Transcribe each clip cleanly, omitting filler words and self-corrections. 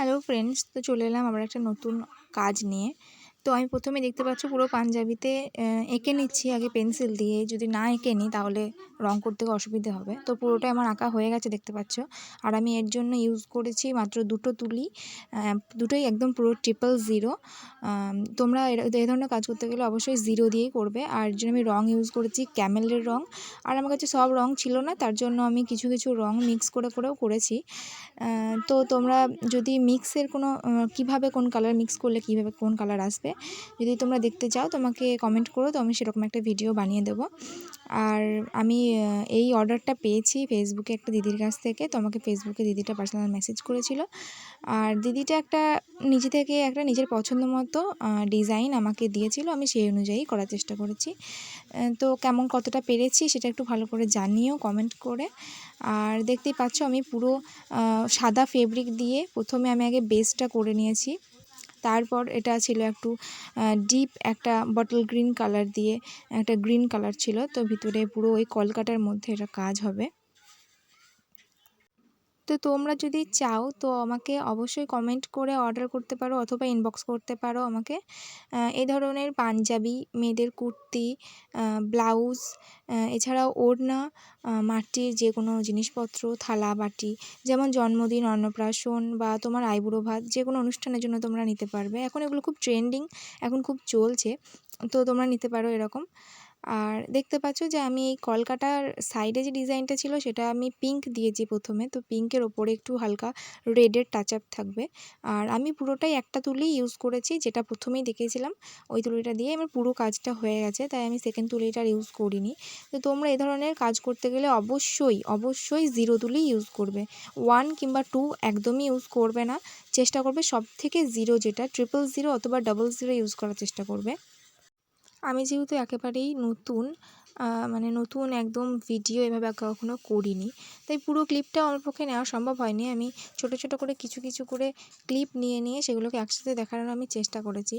Hello friends, তো চলে এলাম আবার একটা নতুন কাজ নিয়ে। তো আমি প্রথমে দেখতে পাচ্ছ পুরো পাঞ্জাবিতে এঁকে নিচ্ছি আগে পেন্সিল দিয়ে। যদি না এঁকে নিই তাহলে রং করতে অসুবিধে হবে। তো পুরোটাই আমার আঁকা হয়ে গেছে দেখতে পাচ্ছ। আর আমি এর জন্য ইউজ করেছি মাত্র দুটো তুলি, দুটোই একদম পুরো 000। তোমরা এই ধরনের কাজ করতে গেলে অবশ্যই 0 দিয়েই করবে। আর এর জন্য আমি রং ইউজ করেছি ক্যামেলের রং। আর আমার কাছে সব রং ছিল না, তার জন্য আমি কিছু কিছু রং মিক্স করেও করেছি। তো তোমরা যদি মিক্সের কোনো কীভাবে কোন কালার মিক্স করলে কীভাবে কোন কালার আসবে যদি তোমরা দেখতে চাও তোমাকে কমেন্ট করো, তো আমি সেরকম একটা ভিডিও বানিয়ে দেবো। আর আমি এই অর্ডারটা পেয়েছি ফেসবুকে একটা দিদির কাছ থেকে। তো আমাকে ফেসবুকে দিদিটা পার্সোনাল মেসেজ করেছিল। আর দিদিটা নিজে থেকে একটা নিজের পছন্দ মতো ডিজাইন আমাকে দিয়েছিল, আমি সেই অনুযায়ী করার চেষ্টা করেছি। তো কতটা পেরেছি সেটা একটু ভালো করে জানিও কমেন্ট করে। আর দেখতেই পাচ্ছ আমি পুরো সাদা ফেব্রিক দিয়ে প্রথমে আমি আগে বেসটা করে নিয়েছি। তারপর এটা ছিল একটু ডিপ একটা বটল গ্রিন কালার দিয়ে, একটা গ্রিন কালার ছিল। তো ভিতরে পুরো ওই কলকাটার মধ্যে এটা কাজ হবে। তো তোমরা যদি চাও তো আমাকে অবশ্যই কমেন্ট করে অর্ডার করতে পারো অথবা ইনবক্স করতে পারো আমাকে। এই ধরনের পাঞ্জাবি, মেয়েদের কুর্তি, ব্লাউজ, এছাড়াও ওড়না, মাটির যে কোনো জিনিসপত্র, থালা বাটি, যেমন জন্মদিন, অন্নপ্রাশন বা তোমার আইবুড়ো ভাত, যে কোনো অনুষ্ঠানের জন্য তোমরা নিতে পারবে। এখন এগুলো খুব ট্রেন্ডিং, এখন খুব চলছে, তো তোমরা নিতে পারো এরকম। আর দেখতে পাচ্ছ যে আমি এই কলকাটার সাইডে যে ডিজাইনটা ছিল সেটা আমি পিঙ্ক দিয়েছি প্রথমে। তো পিঙ্কের ওপরে একটু হালকা রেডের টাচ আপ থাকবে। আর আমি পুরোটাই একটা তুলি ইউজ করেছি, যেটা প্রথমেই দেখিয়েছিলাম ওই তুলিটা দিয়ে আমার পুরো কাজটা হয়ে গেছে, তাই আমি সেকেন্ড তুলিটা আর ইউজ করিনি। তো তোমরা এই ধরনের কাজ করতে গেলে অবশ্যই 0 তুলি ইউজ করবে। 1 কিংবা 2 একদমই ইউজ করবে না, চেষ্টা করবে সবথেকে 0 যেটা 000 অথবা 00 ইউজ করার চেষ্টা করবে। আমি যেহেতু একেবারেই নতুন, নতুন একদম ভিডিও এভাবে কখনো করিনি, তাই পুরো ক্লিপটা আমার পক্ষে নেওয়া সম্ভব হয়নি। আমি ছোট ছোট করে কিছু করে ক্লিপ নিয়ে সেগুলোকে একসাথে দেখানোর আমি চেষ্টা করেছি।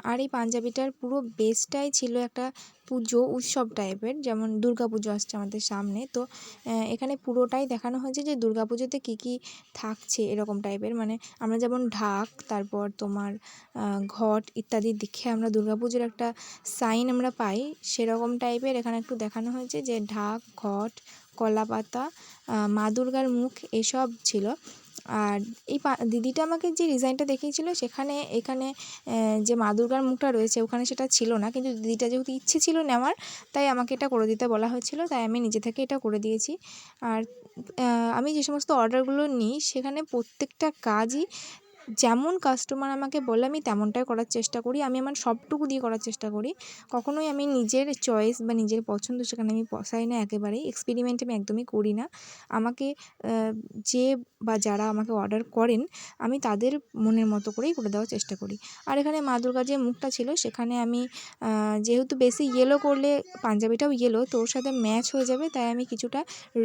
আর এই পাঞ্জাবিটার পুরো বেসটাই ছিল একটা পুজো উৎসব টাইপের, যেমন দুর্গাপুজো আসছে আমাদের সামনে। তো এখানে পুরোটাই দেখানো হয়েছে যে দুর্গাপুজোতে কী কী থাকছে এরকম টাইপের। আমরা যেমন ঢাক, তারপর তোমার ঘট ইত্যাদি দেখে আমরা দুর্গাপুজোর একটা সাইন আমরা পাই, সেরকম টাইপের এখানে একটু দেখানো হয়েছে যে ঢাক, ঘট, কলাপাতা, মা দুর্গার মুখ এসব ছিল। আর এই দিদিটা আমাকে যে ডিজাইনটা দেখিয়েছিল এখানে যে মা দুর্গার মুখটা রয়েছে ওখানে সেটা ছিল না, কিন্তু দিদিটা যেহেতু ইচ্ছে ছিল নেওয়ার, তাই আমাকে এটা করে দিতে বলা হয়েছিল, তাই আমি নিজে থেকে এটা করে দিয়েছি। আর আমি যে সমস্ত অর্ডারগুলো নিই সেখানে প্রত্যেকটা কাজই যেমন কাস্টমার আমাকে বলে আমি তেমনটাই করার চেষ্টা করি। আমি আমার সবটুকু দিয়ে করার চেষ্টা করি। কখনোই আমি নিজের চয়েস বা নিজের পছন্দ সেখানে আমি বসাই না একেবারেই। এক্সপেরিমেন্ট আমি একদমই করি না। আমাকে যে বা যারা আমাকে অর্ডার করেন আমি তাদের মনের মতো করেই করে দেওয়ার চেষ্টা করি। আর এখানে মা দুর্গার যে মুখটা ছিল সেখানে আমি যেহেতু বেশি ইয়েলো করলে পাঞ্জাবিটাও ইয়েলো, তো ওর সাথে ম্যাচ হয়ে যাবে, তাই আমি কিছুটা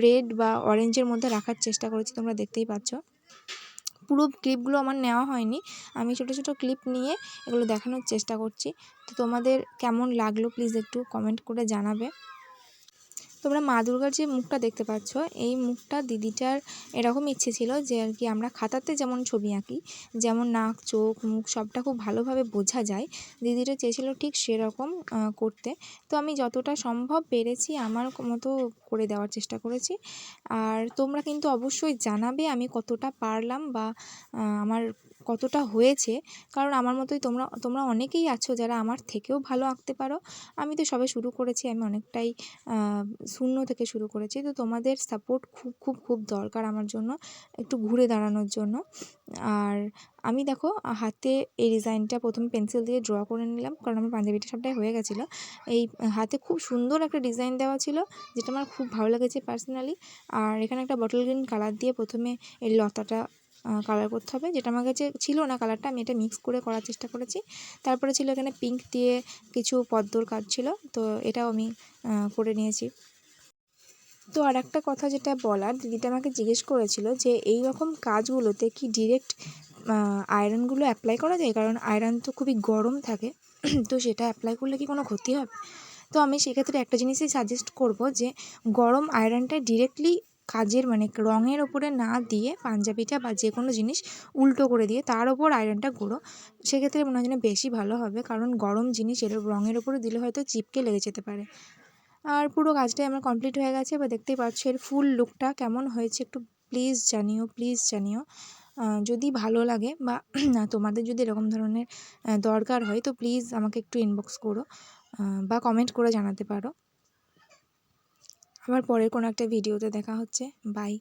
রেড বা অরেঞ্জের মধ্যে রাখার চেষ্টা করেছি, তোমরা দেখতেই পাচ্ছ। পুরো ক্লিপগুলো আমার নেওয়া হয়নি, আমি ছোটো ছোটো ক্লিপ নিয়ে এগুলো দেখানোর চেষ্টা করছি। তো তোমাদের কেমন লাগলো প্লিজ একটু কমেন্ট করে জানাবে। তোমরা মা দুর্গার যে মুখটা দেখতে পাচ্ছ, এই মুখটা দিদিটার এরকম ইচ্ছে ছিল যে আর কি আমরা খাতাতে যেমন ছবি আঁকি, যেমন নাক, চোখ, মুখ সবটা খুব ভালোভাবে বোঝা যায়, দিদিটা চেয়েছিল ঠিক সেরকম করতে। তো আমি যতটা সম্ভব পেরেছি আমার মতো করে দেওয়ার চেষ্টা করেছি। আর তোমরা কিন্তু অবশ্যই জানাবে আমি কতটা পারলাম বা আমার কতটা হয়েছে, কারণ আমার মতোই তোমরা অনেকেই আছো যারা আমার থেকেও ভালো আঁকতে পারো। আমি তো সবে শুরু করেছি, আমি অনেকটাই শূন্য থেকে শুরু করেছি। তো তোমাদের সাপোর্ট খুব দরকার আমার জন্য, একটু ঘুরে দাঁড়ানোর জন্য। আর আমি দেখো হাতে এই ডিজাইনটা প্রথমে পেন্সিল দিয়ে ড্র করে নিলাম, কারণ আমার পাঞ্জাবিটা সবটাই হয়ে গেছিলো। এই হাতে খুব সুন্দর একটা ডিজাইন দেওয়া ছিল, যেটা আমার খুব ভালো লেগেছে পার্সোনালি। আর এখানে একটা বটল গ্রিন কালার দিয়ে প্রথমে এই লতাটা কালার করতে হবে, যেটা আমার কাছে ছিল না কালারটা, আমি এটা মিক্স করে করার চেষ্টা করেছি। তারপরে ছিল এখানে পিঙ্ক দিয়ে কিছু পদ্মর কাজ ছিল, তো এটাও আমি করে নিয়েছি। তো আর একটা কথা যেটা বলার, দিদিটা আমাকে জিজ্ঞেস করেছিল যে এই রকম কাজগুলোতে কি ডিরেক্ট আয়রনগুলো অ্যাপ্লাই করা যায়, কারণ আয়রন তো খুবই গরম থাকে, তো সেটা অ্যাপ্লাই করলে কি কোনো ক্ষতি হবে? তো আমি সেক্ষেত্রে একটা জিনিসই সাজেস্ট করব যে গরম আয়রনটা ডিরেক্টলি কাজের মানে রঙের ওপরে না দিয়ে পাঞ্জাবিটা বা যে কোনো জিনিস উল্টো করে দিয়ে তার ওপর আয়রনটা করো, সেক্ষেত্রে মনে হয় যেন বেশি ভালো হবে, কারণ গরম জিনিস এর রঙের ওপরে দিলে হয়তো চিপকে লেগে যেতে পারে। আর পুরো কাজটাই আমার কমপ্লিট হয়ে গেছে। এবার দেখতেই পাচ্ছ এর ফুল লুকটা কেমন হয়েছে একটু প্লিজ জানিও। যদি ভালো লাগে বা তোমাদের যদি এরকম ধরনের দরকার হয় তো প্লিজ আমাকে একটু ইনবক্স করো বা কমেন্ট করে জানাতে পারো। আবার পরের কোনো একটা ভিডিওতে দেখা হচ্ছে। বাই।